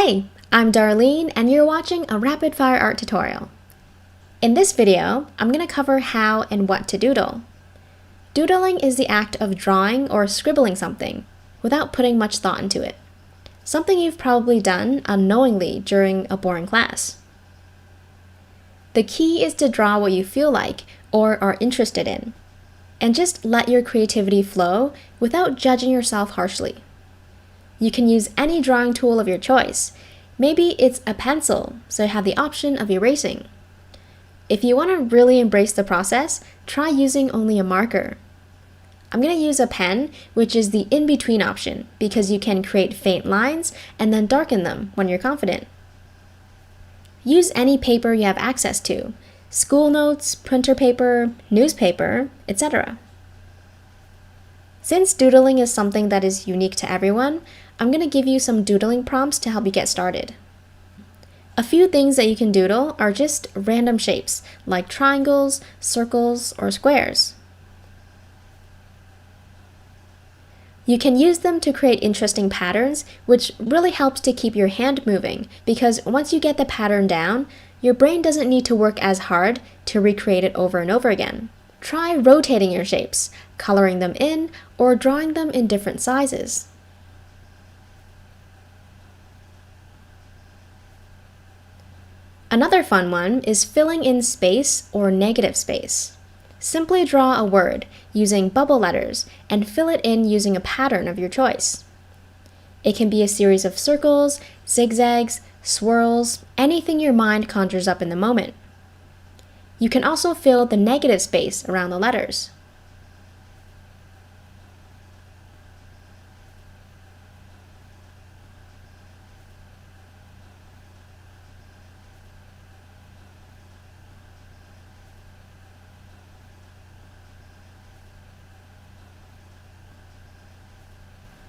Hey, I'm Darlene and you're watching a rapid fire art tutorial. In this video, I'm going to cover how and what to doodle. Doodling is the act of drawing or scribbling something without putting much thought into it. Something you've probably done unknowingly during a boring class. The key is to draw what you feel like or are interested in, and just let your creativity flow without judging yourself harshly. You can use any drawing tool of your choice. Maybe it's a pencil, so you have the option of erasing. If you want to really embrace the process, try using only a marker. I'm going to use a pen, which is the in-between option, because you can create faint lines and then darken them when you're confident. Use any paper you have access to: school notes, printer paper, newspaper, etc. Since doodling is something that is unique to everyone, I'm going to give you some doodling prompts to help you get started. A few things that you can doodle are just random shapes, like triangles, circles, or squares. You can use them to create interesting patterns, which really helps to keep your hand moving, because once you get the pattern down, your brain doesn't need to work as hard to recreate it over and over again. Try rotating your shapes, coloring them in, or drawing them in different sizes. Another fun one is filling in space or negative space. Simply draw a word using bubble letters and fill it in using a pattern of your choice. It can be a series of circles, zigzags, swirls, anything your mind conjures up in the moment. You can also fill the negative space around the letters.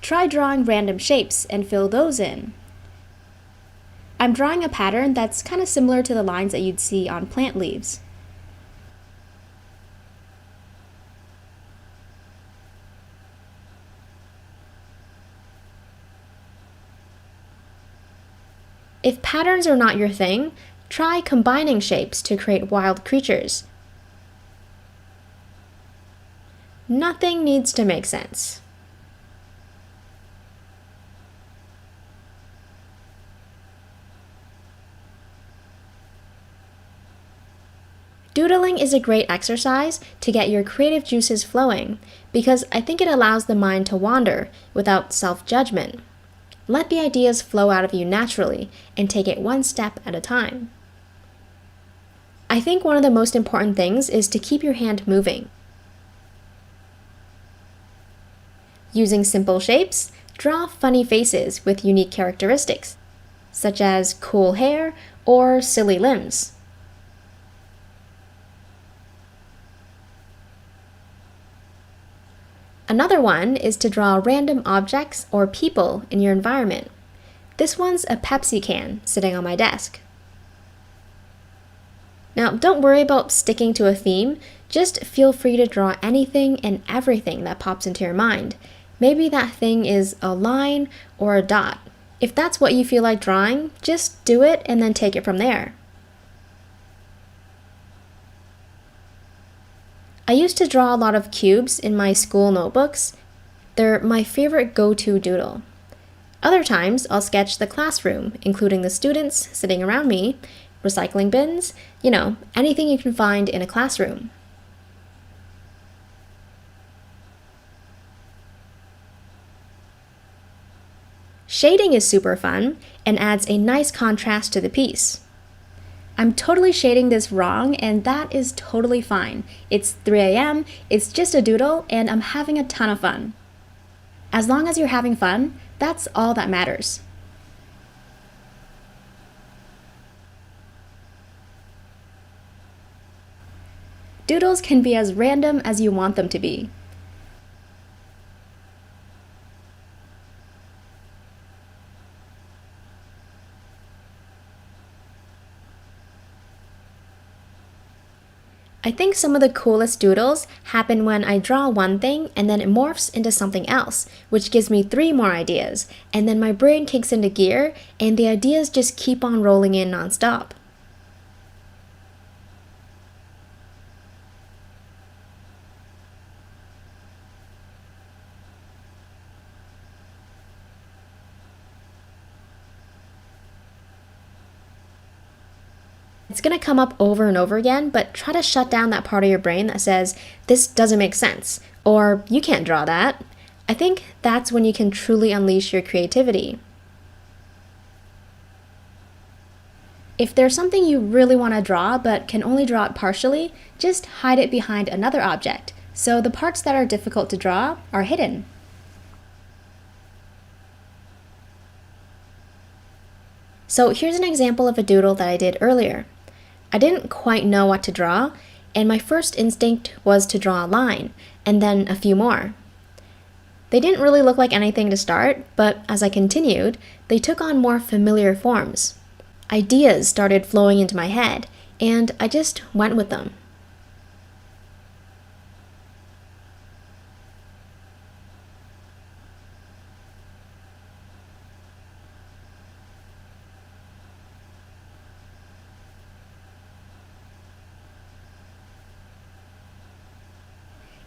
Try drawing random shapes and fill those in. I'm drawing a pattern that's kind of similar to the lines that you'd see on plant leaves. If patterns are not your thing, try combining shapes to create wild creatures. Nothing needs to make sense. Doodling is a great exercise to get your creative juices flowing, because I think it allows the mind to wander without self-judgment. Let the ideas flow out of you naturally and take it one step at a time. I think one of the most important things is to keep your hand moving. Using simple shapes, draw funny faces with unique characteristics, such as cool hair or silly limbs. Another one is to draw random objects or people in your environment. This one's a Pepsi can sitting on my desk. Now, don't worry about sticking to a theme, just feel free to draw anything and everything that pops into your mind. Maybe that thing is a line or a dot. If that's what you feel like drawing, just do it and then take it from there. I used to draw a lot of cubes in my school notebooks. They're my favorite go-to doodle. Other times, I'll sketch the classroom, including the students sitting around me, recycling bins, anything you can find in a classroom. Shading is super fun and adds a nice contrast to the piece. I'm totally shading this wrong, and that is totally fine. It's 3 a.m., it's just a doodle, and I'm having a ton of fun. As long as you're having fun, that's all that matters. Doodles can be as random as you want them to be. I think some of the coolest doodles happen when I draw one thing and then it morphs into something else, which gives me 3 more ideas, and then my brain kicks into gear and the ideas just keep on rolling in nonstop. It's going to come up over and over again, but try to shut down that part of your brain that says, this doesn't make sense, or you can't draw that. I think that's when you can truly unleash your creativity. If there's something you really want to draw but can only draw it partially, just hide it behind another object, so the parts that are difficult to draw are hidden. So here's an example of a doodle that I did earlier. I didn't quite know what to draw, and my first instinct was to draw a line, and then a few more. They didn't really look like anything to start, but as I continued, they took on more familiar forms. Ideas started flowing into my head, and I just went with them.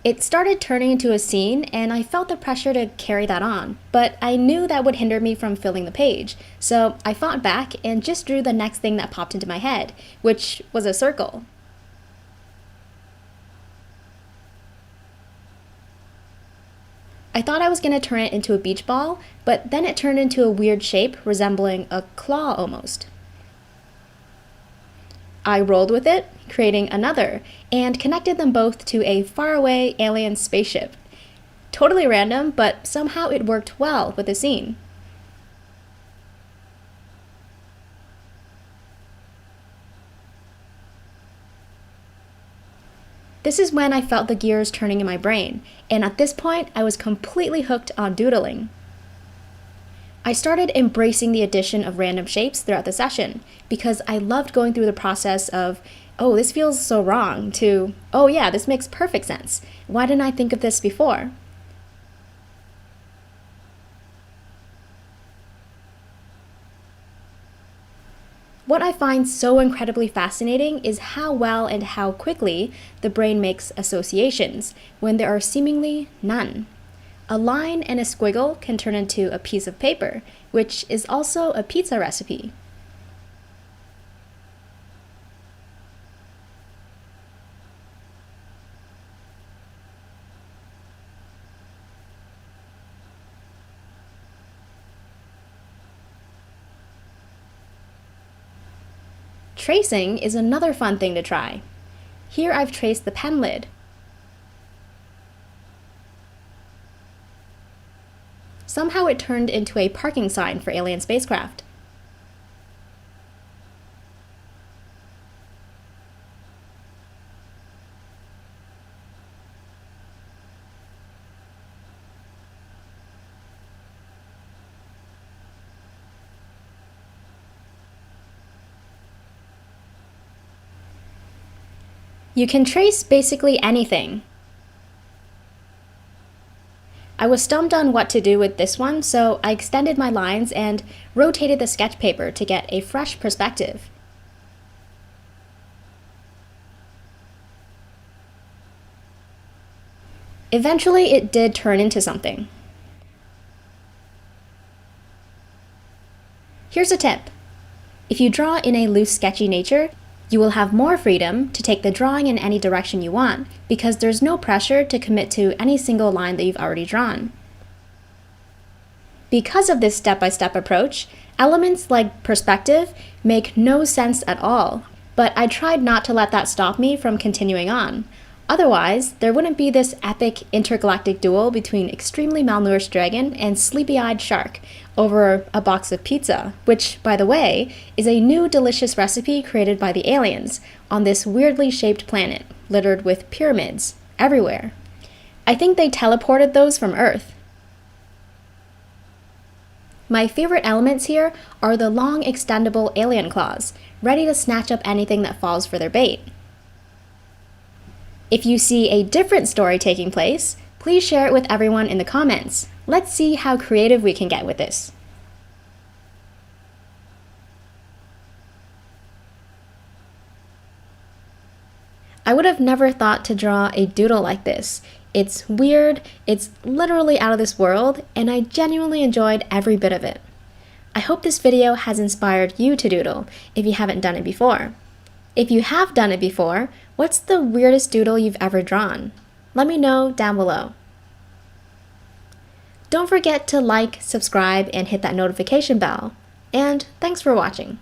It started turning into a scene, and I felt the pressure to carry that on, but I knew that would hinder me from filling the page, so I fought back and just drew the next thing that popped into my head, which was a circle. I thought I was going to turn it into a beach ball, but then it turned into a weird shape resembling a claw almost. I rolled with it, creating another, and connected them both to a faraway alien spaceship. Totally random, but somehow it worked well with the scene. This is when I felt the gears turning in my brain, and at this point I was completely hooked on doodling. I started embracing the addition of random shapes throughout the session because I loved going through the process of, oh, this feels so wrong, to, oh yeah, this makes perfect sense. Why didn't I think of this before? What I find so incredibly fascinating is how well and how quickly the brain makes associations when there are seemingly none. A line and a squiggle can turn into a piece of paper, which is also a pizza recipe. Tracing is another fun thing to try. Here I've traced the pen lid. Somehow it turned into a parking sign for alien spacecraft. You can trace basically anything. I was stumped on what to do with this one, so I extended my lines and rotated the sketch paper to get a fresh perspective. Eventually, it did turn into something. Here's a tip. If you draw in a loose, sketchy nature, you will have more freedom to take the drawing in any direction you want because there's no pressure to commit to any single line that you've already drawn. Because of this step-by-step approach, elements like perspective make no sense at all, but I tried not to let that stop me from continuing on. Otherwise, there wouldn't be this epic intergalactic duel between extremely malnourished dragon and sleepy-eyed shark over a box of pizza, which, by the way, is a new delicious recipe created by the aliens on this weirdly shaped planet, littered with pyramids everywhere. I think they teleported those from Earth. My favorite elements here are the long extendable alien claws, ready to snatch up anything that falls for their bait. If you see a different story taking place, please share it with everyone in the comments. Let's see how creative we can get with this. I would have never thought to draw a doodle like this. It's weird, it's literally out of this world, and I genuinely enjoyed every bit of it. I hope this video has inspired you to doodle if you haven't done it before. If you have done it before, what's the weirdest doodle you've ever drawn? Let me know down below. Don't forget to like, subscribe, and hit that notification bell. And thanks for watching.